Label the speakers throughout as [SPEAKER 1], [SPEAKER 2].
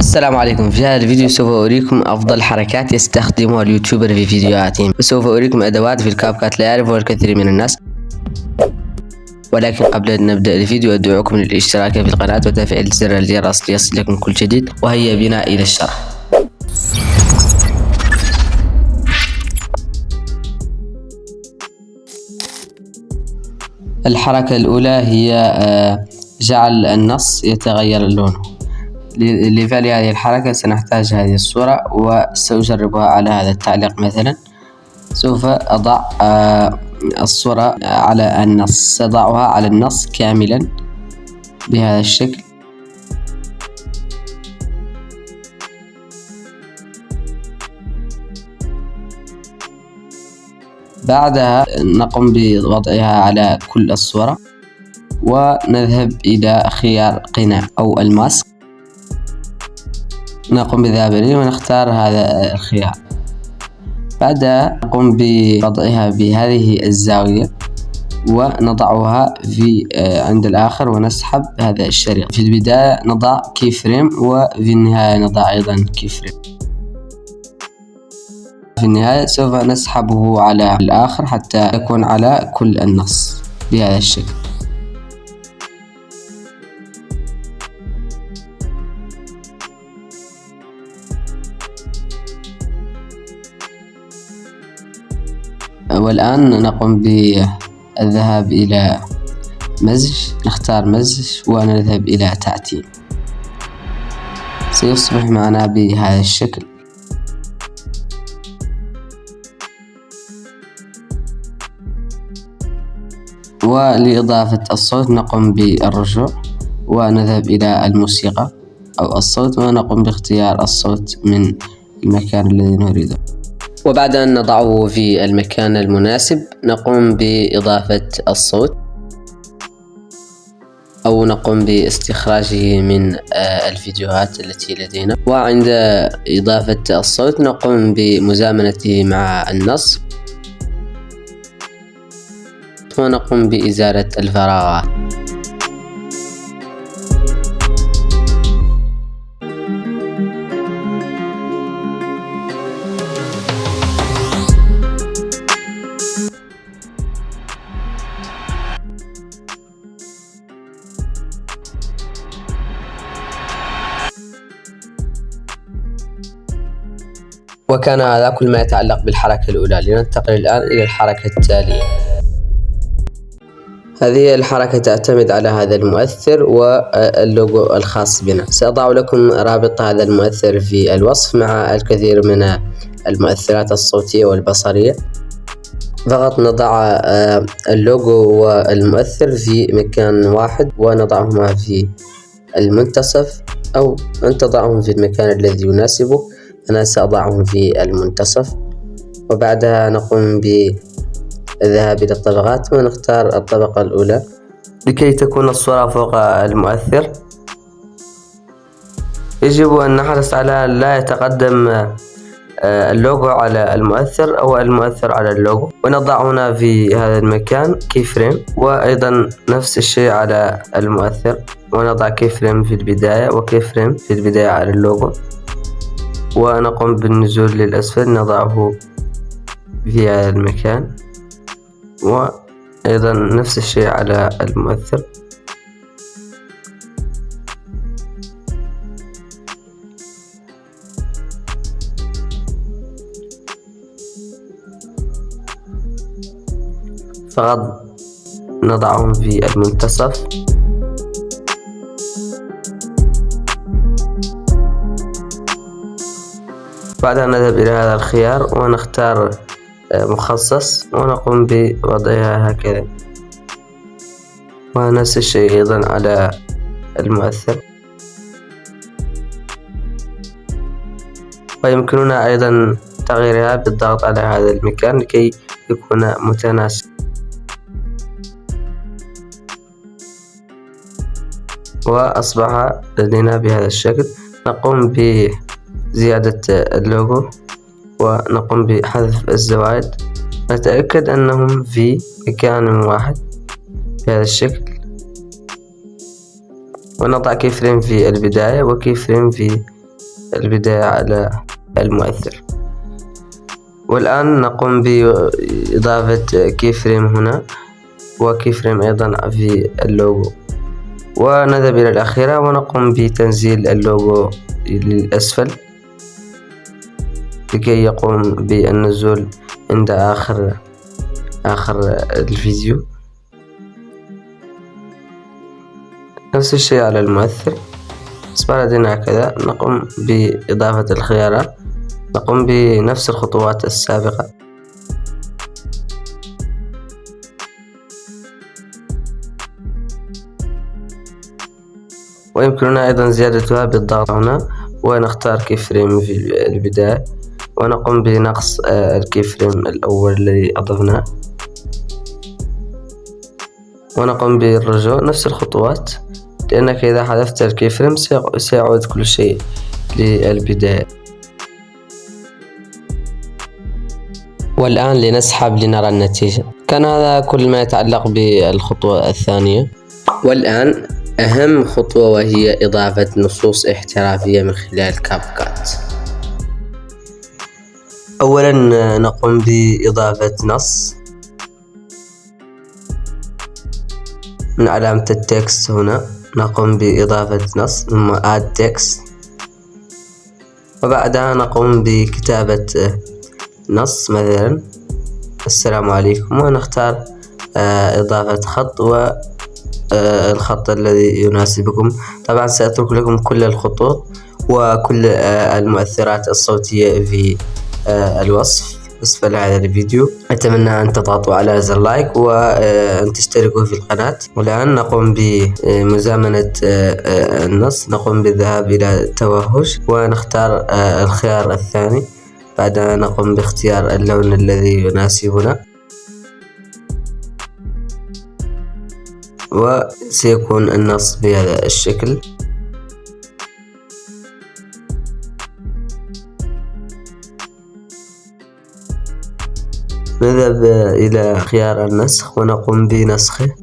[SPEAKER 1] السلام عليكم. في هذا الفيديو سوف أريكم أفضل حركات يستخدمها اليوتيوبر في فيديوهاتهم، وسوف أريكم أدوات في الكاب لا يعرفها الكثير من الناس. ولكن قبل أن نبدأ الفيديو أدعوكم للاشتراك في القناة وتفعيل زر الجرس ليصلكم كل جديد، وهيا بنا إلى الشرح. الحركة الأولى هي جعل النص يتغير لونه. لفعل هذه الحركة سنحتاج هذه الصورة وسأجربها على هذا التعليق. مثلا سوف أضع الصورة على النص، سأضعها على النص كاملا بهذا الشكل. بعدها نقوم بوضعها على كل الصورة ونذهب إلى خيار قناع أو الماسك. نقوم بالذهاب إليه ونختار هذا الخيار. بعدها نقوم بوضعها بهذه الزاوية ونضعها في عند الآخر ونسحب هذا الشريط. في البداية نضع كي فريم وفي النهاية نضع أيضا كي فريم. في النهاية سوف نسحبه على الآخر حتى يكون على كل النص بهذا الشكل. والآن نقوم بالذهاب إلى مزج، نختار مزج ونذهب إلى تعتيم. سيصبح معنا بهذا الشكل. ولإضافة الصوت نقوم بالرجوع ونذهب إلى الموسيقى أو الصوت ونقوم باختيار الصوت من المكان الذي نريده. وبعد أن نضعه في المكان المناسب نقوم بإضافة الصوت أو نقوم باستخراجه من الفيديوهات التي لدينا. وعند إضافة الصوت نقوم بمزامنته مع النص ونقوم بإزالة الفراغات. وكان هذا كل ما يتعلق بالحركة الأولى. لننتقل الآن إلى الحركة التالية. هذه الحركة تعتمد على هذا المؤثر واللوجو الخاص بنا. سأضع لكم رابط هذا المؤثر في الوصف مع الكثير من المؤثرات الصوتية والبصرية. فقط نضع اللوجو والمؤثر في مكان واحد ونضعهما في المنتصف، أو أن تضعهم في المكان الذي يناسبك. أنا سأضعهم في المنتصف. وبعدها نقوم بالذهاب إلى الطبقات ونختار الطبقة الأولى لكي تكون الصورة فوق المؤثر. يجب أن نحرص على لا يتقدم اللوجو على المؤثر أو المؤثر على اللوجو. ونضع هنا في هذا المكان كي فريم، وأيضا نفس الشيء على المؤثر، ونضع كي فريم في البداية وكي فريم في البداية على اللوجو. ونقوم بالنزول للأسفل نضعه في هذا المكان، وأيضا نفس الشيء على المؤثر. فقط نضعهم في المنتصف. بعدها نذهب إلى هذا الخيار ونختار مخصص ونقوم بوضعها هكذا، ونفس الشيء أيضا على المؤثر. ويمكننا أيضا تغييرها بالضغط على هذا المكان لكي يكون متناسق. وأصبح لدينا بهذا الشكل. نقوم بزيادة اللوجو ونقوم بحذف الزوائد. نتأكد أنهم في مكان واحد بهذا الشكل. ونضع كي فريم في البداية وكي فريم في البداية على المؤثر. والآن نقوم بإضافة كي فريم هنا وكي فريم أيضا في اللوجو، ونذهب إلى الأخيرة ونقوم بتنزيل اللوجو للأسفل لكي يقوم بالنزول عند آخر الفيديو. نفس الشيء على المؤثر. أصبح لدينا هكذا. نقوم بإضافة الخيارات، نقوم بنفس الخطوات السابقة. ويمكننا أيضا زيادتها بالضغط هنا، ونختار كي فريم في البداية، ونقوم بنقص الكي فريم الأول الذي أضفناه، ونقوم بالرجوع. نفس الخطوات، لأنك إذا حذفت الكي فريم سيعود كل شيء للبداية. والآن لنسحب لنرى النتيجة. كان هذا كل ما يتعلق بالخطوة الثانية. والآن أهم خطوة، وهي إضافة نصوص احترافية من خلال كابكات. أولا نقوم بإضافة نص من علامة التكست هنا، نقوم بإضافة نص ثم add text، وبعدها نقوم بكتابة نص مثلا السلام عليكم، ونختار إضافة خط والخط الذي يناسبكم. طبعا سأترك لكم كل الخطوط وكل المؤثرات الصوتية في الوصف أسفل هذا الفيديو. أتمنى أن تضغطوا على زر لايك وأن تشتركوا في القناة. والآن نقوم بمزامنة النص، نقوم بالذهاب إلى التوهج ونختار الخيار الثاني. بعدها نقوم باختيار اللون الذي يناسبنا، وسيكون النص بهذا الشكل. نذهب إلى خيار النسخ ونقوم بنسخه،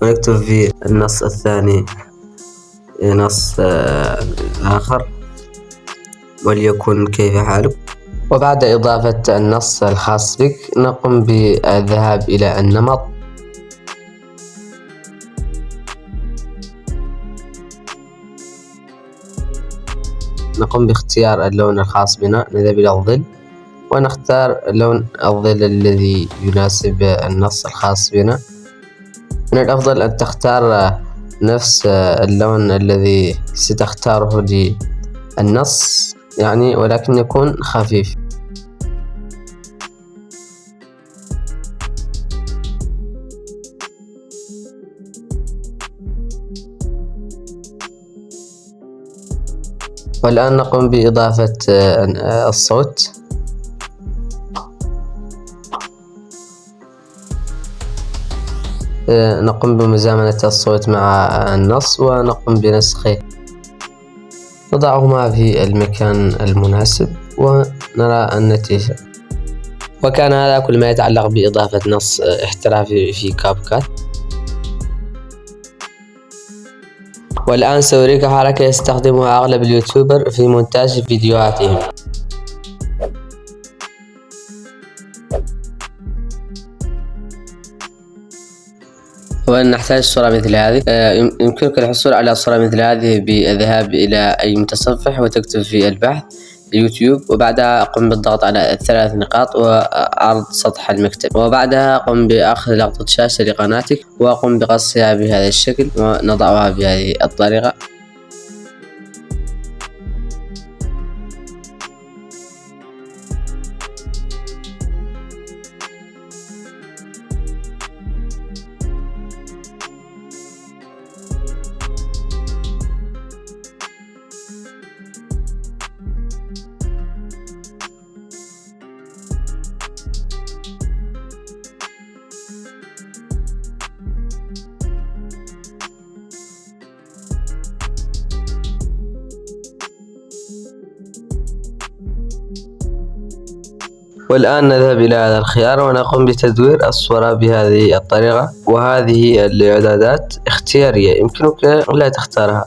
[SPEAKER 1] ونكتب في النص الثاني نص آخر، وليكن كيف حالك. وبعد إضافة النص الخاص بك نقوم بالذهاب إلى النمط، نقوم باختيار اللون الخاص بنا، نذهب إلى الظل ونختار لون الظل الذي يناسب النص الخاص بنا. من الأفضل أن تختار نفس اللون الذي ستختاره للنص يعني، ولكن يكون خفيف. والآن نقوم بإضافة الصوت. نقوم بمزامنة الصوت مع النص ونقوم بنسخه، نضعهما في المكان المناسب ونرى النتيجة. وكان هذا كل ما يتعلق بإضافة نص احترافي في كابكات. والآن سأريك حركة يستخدمها أغلب اليوتيوبر في مونتاج فيديوهاتهم. ونحتاج صورة مثل هذه. يمكنك الحصول على صورة مثل هذه بالذهاب إلى أي متصفح وتكتب في البحث يوتيوب، وبعدها قم بالضغط على 3 نقاط وعرض سطح المكتب، وبعدها قم بأخذ لقطة شاشة لقناتك وقم بقصها بهذا الشكل ونضعها بهذه الطريقة. والآن نذهب إلى هذا الخيار ونقوم بتدوير الصورة بهذه الطريقة. وهذه الإعدادات اختيارية، يمكنك لا تختارها،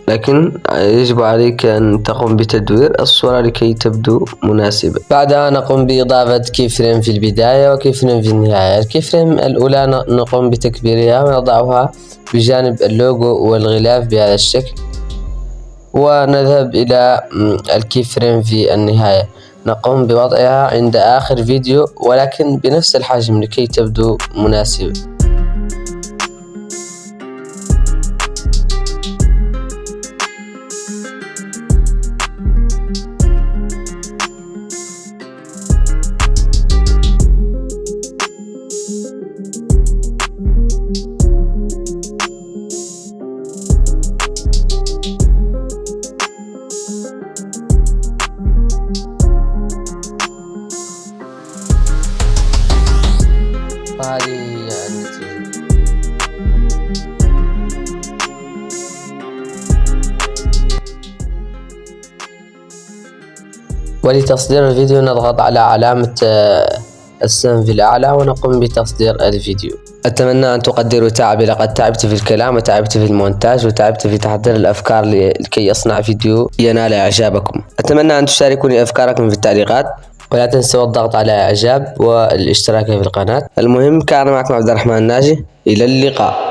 [SPEAKER 1] لكن يجب عليك أن تقوم بتدوير الصورة لكي تبدو مناسبة. بعدها نقوم بإضافة كي فريم في البداية وكي فريم في النهاية. الكي فريم الأولى نقوم بتكبيرها ونضعها بجانب اللوجو والغلاف بهذا الشكل، ونذهب إلى الكي فريم في النهاية نقوم بوضعها عند آخر فيديو ولكن بنفس الحجم لكي تبدو مناسبة. وهذه هي النتيجة. ولتصدير الفيديو نضغط على علامة السهم في الأعلى ونقوم بتصدير الفيديو. أتمنى أن تقدروا تعبي، لقد تعبت في الكلام وتعبت في المونتاج وتعبت في تحضير الأفكار لكي أصنع فيديو ينال إعجابكم. أتمنى أن تشاركوني أفكاركم في التعليقات، ولا تنسوا الضغط على إعجاب والاشتراك في القناة. المهم كان معكم عبد الرحمن ناجي، إلى اللقاء.